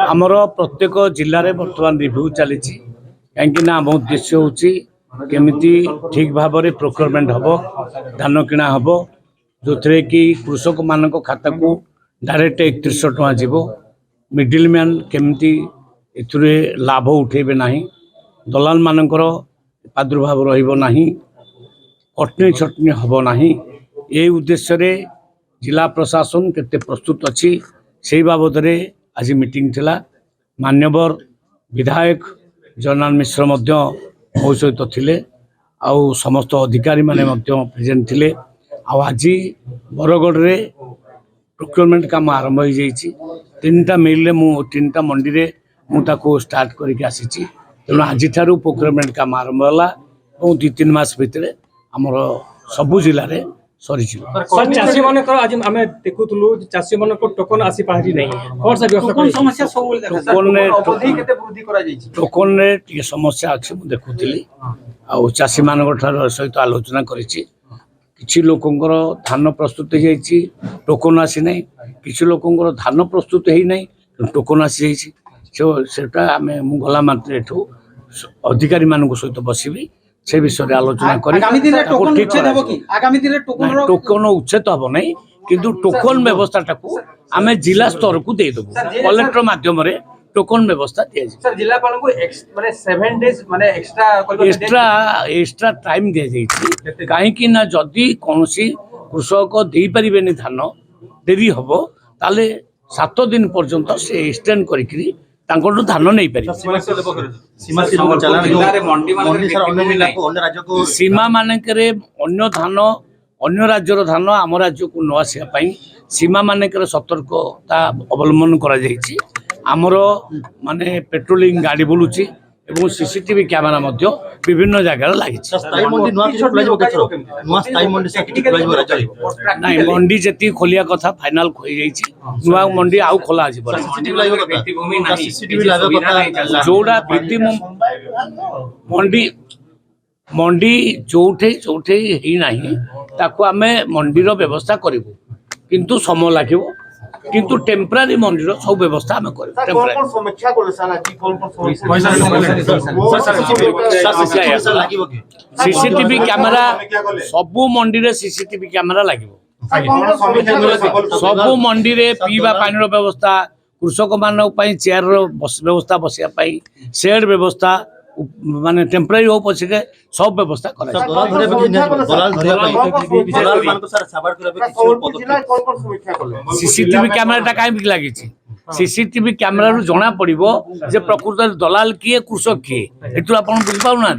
आमर प्रत्येक जिले में बर्तमान रिव्यू चली कहीं आम उद्देश्य होमती ठीक भाव में प्रोक्योरमेंट हम धान किणा हम जो थे कि कृषक मान खाता को डायरेक्ट 3100 टଙ୍କା जीव मिडिल मैन केमती लाभ उठेबे ना दलाल मानकर प्रादुर्भाव रहा कटनी छटनी हम ना ये उद्देश्य रे जिला प्रशासन केते प्रस्तुत अच्छी से बाबद रे आज मीटिंग थिला मान्यवर विधायक जगन्नाथ मिश्र मो सहित थिले आउ समस्त अधिकारी माने प्रेजेंट थिले आज बरगढ़ रे प्रोक्योरमेंट काम आरंभ हो जाइए 3टा मिल मु 3टा मंडी रे मुझे स्टार्ट करके आसी तेणु आज प्रोक्योरमेंट काम आरंभ है और 2-3 मास भितर आमर सबु जिले में सरी चाषी मान आज आम देखुलु चाषी मान टोकन आसी पारि नहीं कौन सा व्यवस्था टोकन रे समस्या अच्छी मुझे देखुली आ चाषी मान सहित आलोचना करिछि किछि लोकंकर धान प्रस्तुत हो जाइछि टोकन आसी नहीं किछि लोकंकर धान प्रस्तुत हो नहीं टोकन आसी जाइछि सेटा आमे मु गला मात्र एठू अधिकारी मान सहित बसबी से विषय आलोचना टोकन उच्छेद हम ना किंतु टोकन व्यवस्था आम जिला स्तर को देदेबू कलेक्टर माध्यम टोकन व्यवस्था एक्स्ट्रा टाइम दि कहीं जदि कौन कृषक दे पारे धान देरी हम ताले 7 दिन पर्यंत से एक्सटेंड करी धान नहीं पारे सीमा मानक अन्य धान अन्य राज्यर धान आम राज्य को न आसापी सीमा मानक सतर्कता अवलंबन कर माने पेट्रोलिंग गाड़ी बुलूची एवं सीसीटीवी कैमेरा विभिन्न जगह लगी नहीं मंडी जी खोलिया कथा फाइनाल खोई नुआ मंडी आउ खोला जोड़ा मंडी मंडी जोठे जोठे ही नहीं ताको आमे मंडीर व्यवस्था करिवु किंतु समय लगे किंतु टेम्परारी मंडीर सब व्यवस्था आम सीसीटीवी कैमेरा सबू मंडी सीसीटीवी कैमेरा लगे सबू मंडी पीवा पानी व्यवस्था कृषक मान चेयर व्यवस्था बसिया शेड व्यवस्था माने टेम्परारी हो पछे सब व्यवस्था सीसीटीवी कैमेरा कहीं लगी सीसीटीवी कैमेरा रु जना पड़ो जे प्रकृत दलाल किए कृषक किए एटू आप बुझी पाऊना।